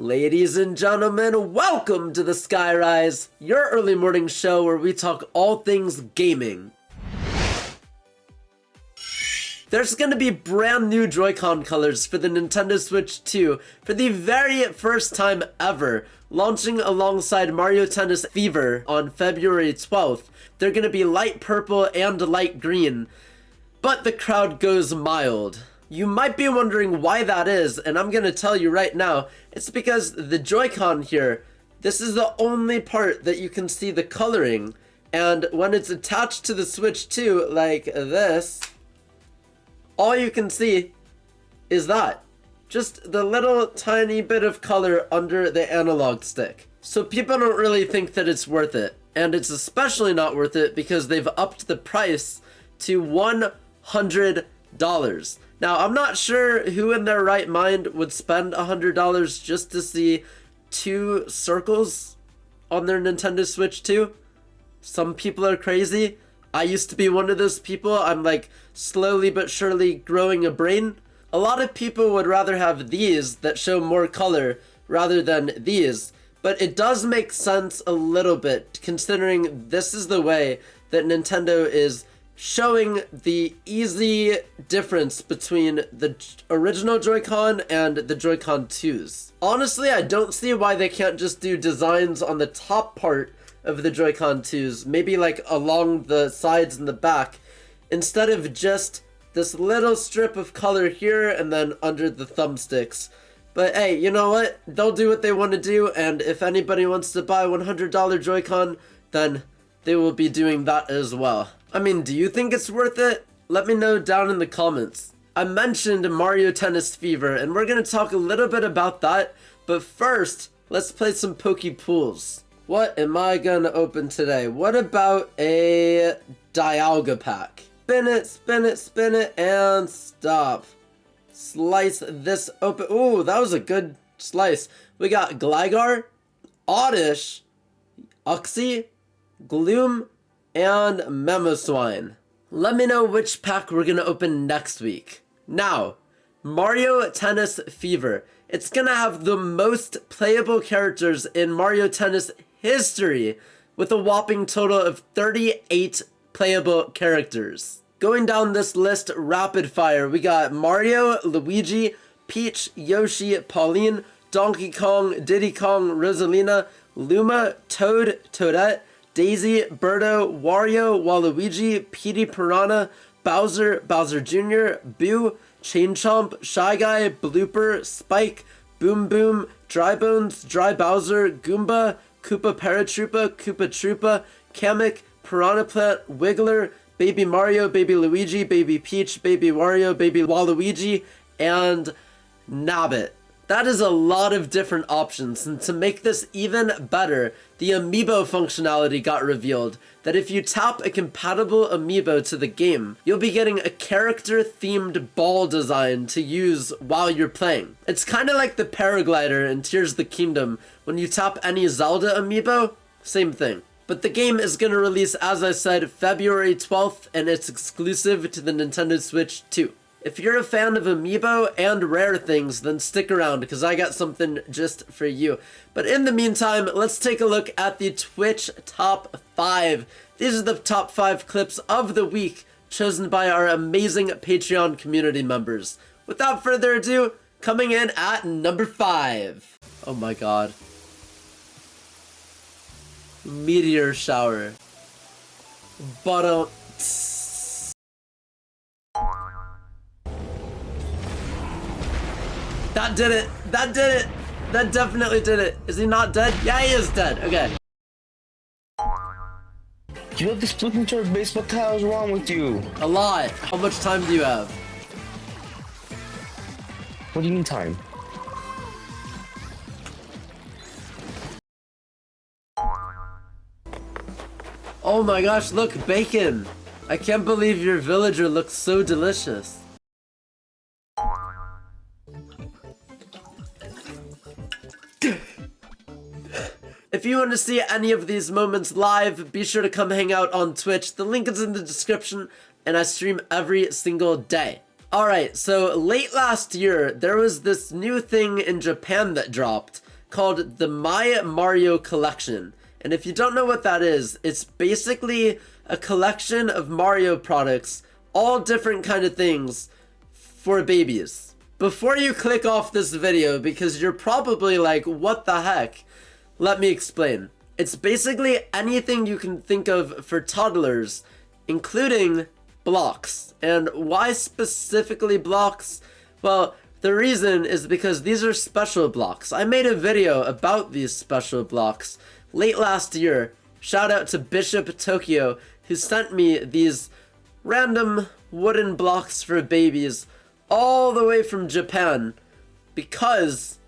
Ladies and gentlemen, welcome to the Skyrise, your early morning show where we talk all things gaming. There's gonna be brand new Joy-Con colors for the Nintendo Switch 2 for the very first time ever, launching alongside Mario Tennis Fever on February 12th. They're gonna be light purple and light green, but the crowd goes mild. You might be wondering why that is, and I'm gonna tell you right now. It's because the Joy-Con here, this is the only part that you can see the coloring, and when it's attached to the Switch 2 like this, all you can see is that. Just the little tiny bit of color under the analog stick. So people don't really think that it's worth it. And it's especially not worth it because they've upped the price to $100. Now, I'm not sure who in their right mind would spend $100 just to see two circles on their Nintendo Switch 2. Some people are crazy. I used to be one of those people. I'm like slowly but surely growing a brain. A lot of people would rather have these that show more color rather than these. But it does make sense a little bit considering this is the way that Nintendo is showing the easy difference between the original Joy-Con and the Joy-Con 2s. Honestly, I don't see why they can't just do designs on the top part of the Joy-Con 2s, maybe like along the sides and the back, instead of just this little strip of color here and then under the thumbsticks. But hey, you know what? They'll do what they want to do, and if anybody wants to buy $100 Joy-Con, then they will be doing that as well. I mean, do you think it's worth it? Let me know down in the comments. I mentioned Mario Tennis Fever, and we're going to talk a little bit about that, but first, let's play some Poke Pools. What am I going to open today? What about a Dialga pack? Spin it, spin it, spin it, and stop. Slice this open. Ooh, that was a good slice. We got Gligar, Oddish, Uxie, Gloom, and Mamoswine. Let me know which pack we're gonna open next week. Now, Mario Tennis Fever. It's gonna have the most playable characters in Mario Tennis history with a whopping total of 38 playable characters. Going down this list rapid fire, we got Mario, Luigi, Peach, Yoshi, Pauline, Donkey Kong, Diddy Kong, Rosalina, Luma, Toad, Toadette, Daisy, Birdo, Wario, Waluigi, Petey Piranha, Bowser, Bowser Jr., Boo, Chain Chomp, Shy Guy, Blooper, Spike, Boom Boom, Dry Bones, Dry Bowser, Goomba, Koopa Paratroopa, Koopa Troopa, Kamek, Piranha Plant, Wiggler, Baby Mario, Baby Luigi, Baby Peach, Baby Wario, Baby Waluigi, and Nabbit. That is a lot of different options, and to make this even better, the Amiibo functionality got revealed, that if you tap a compatible Amiibo to the game, you'll be getting a character-themed ball design to use while you're playing. It's kinda like the paraglider in Tears of the Kingdom. When you tap any Zelda Amiibo, same thing. But the game is going to release, as I said, February 12th, and it's exclusive to the Nintendo Switch 2. If you're a fan of Amiibo and rare things, then stick around, because I got something just for you. But in the meantime, let's take a look at the Twitch Top 5. These are the top 5 clips of the week, chosen by our amazing Patreon community members. Without further ado, coming in at number 5. Oh my god. Meteor shower. But that did it. That did it. That definitely did it. Is he not dead? Yeah, he is dead. Okay. You have this flipping turd base. What the hell is wrong with you? A lot. How much time do you have? What do you mean time? Oh my gosh, look, bacon! I can't believe your villager looks so delicious. If you want to see any of these moments live, be sure to come hang out on Twitch. The link is in the description, and I stream every single day. Alright, so late last year, there was this new thing in Japan that dropped called the My Mario Collection. And if you don't know what that is, it's basically a collection of Mario products, all different kind of things for babies. Before you click off this video, because you're probably like, what the heck? Let me explain. It's basically anything you can think of for toddlers, including blocks. And why specifically blocks? Well, the reason is because these are special blocks. I made a video about these special blocks late last year. Shout out to Bishop Tokyo, who sent me these random wooden blocks for babies all the way from Japan because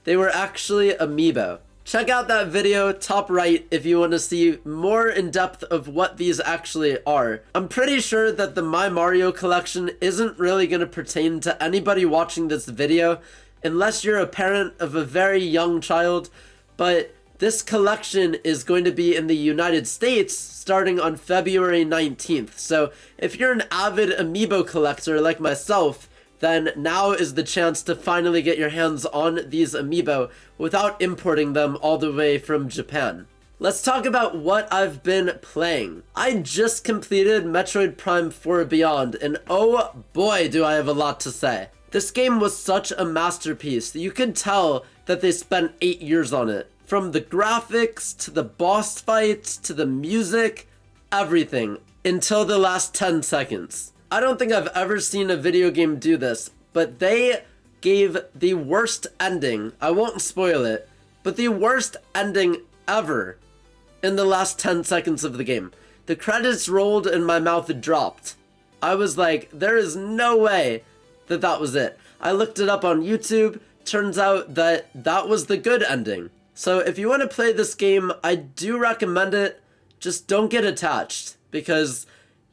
they were actually Amiibo. Check out that video, top right, if you want to see more in depth of what these actually are. I'm pretty sure that the My Mario collection isn't really going to pertain to anybody watching this video, unless you're a parent of a very young child, but this collection is going to be in the United States starting on February 19th. So if you're an avid Amiibo collector like myself, then now is the chance to finally get your hands on these Amiibo without importing them all the way from Japan. Let's talk about what I've been playing. I just completed Metroid Prime 4 Beyond, and oh boy do I have a lot to say. This game was such a masterpiece. You could tell that they spent 8 years on it. From the graphics, to the boss fights, to the music, everything, until the last 10 seconds. I don't think I've ever seen a video game do this, but they gave the worst ending, I won't spoil it, but the worst ending ever in the last 10 seconds of the game. The credits rolled and my mouth dropped. I was like, there is no way that that was it. I looked it up on YouTube, turns out that that was the good ending. So if you want to play this game, I do recommend it, just don't get attached, because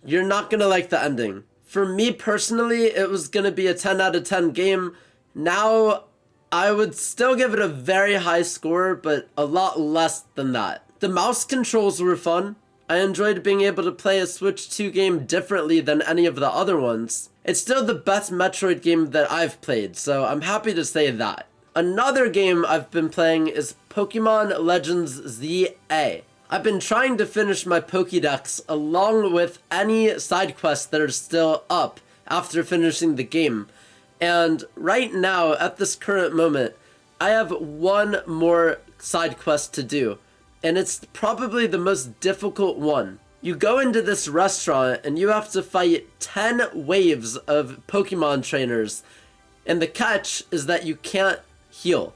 you're not going to like the ending. For me personally, it was going to be a 10 out of 10 game. Now, I would still give it a very high score, but a lot less than that. The mouse controls were fun. I enjoyed being able to play a Switch 2 game differently than any of the other ones. It's still the best Metroid game that I've played, so I'm happy to say that. Another game I've been playing is Pokemon Legends ZA. I've been trying to finish my Pokédex along with any side quests that are still up after finishing the game. And right now, at this current moment, I have one more side quest to do. And it's probably the most difficult one. You go into this restaurant and you have to fight 10 waves of Pokemon trainers. And the catch is that you can't heal.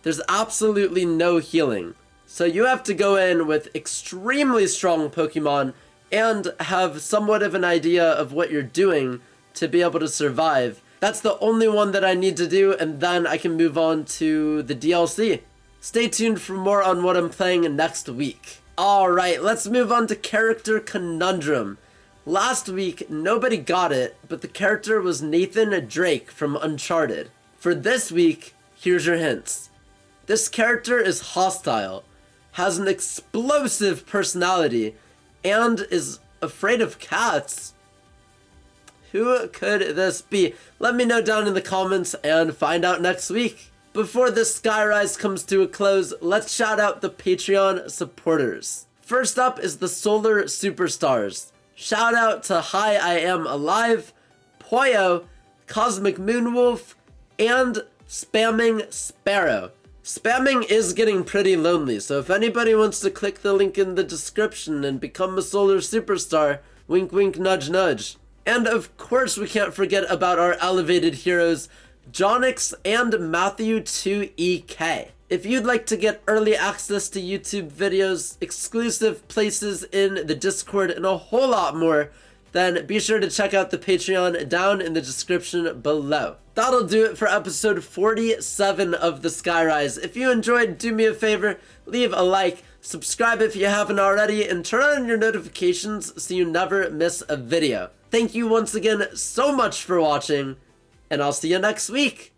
There's absolutely no healing. So you have to go in with extremely strong Pokemon and have somewhat of an idea of what you're doing to be able to survive. That's the only one that I need to do, and then I can move on to the DLC. Stay tuned for more on what I'm playing next week. Alright, let's move on to Character Conundrum. Last week, nobody got it, but the character was Nathan Drake from Uncharted. For this week, here's your hints. This character is hostile, has an explosive personality, and is afraid of cats. Who could this be? Let me know down in the comments and find out next week. Before this Skyrise comes to a close, let's shout out the Patreon supporters. First up is the Solar Superstars. Shout out to Hi I Am Alive, Poyo, Cosmic Moonwolf, and Spamming Sparrow. Spamming is getting pretty lonely, so if anybody wants to click the link in the description and become a Solar Superstar, wink wink nudge nudge. And of course we can't forget about our elevated heroes, Jonix and Matthew 2EK. If you'd like to get early access to YouTube videos, exclusive places in the Discord, and a whole lot more, then be sure to check out the Patreon down in the description below. That'll do it for episode 47 of the Skyrise. If you enjoyed, do me a favor, leave a like, subscribe if you haven't already, and turn on your notifications so you never miss a video. Thank you once again so much for watching, and I'll see you next week.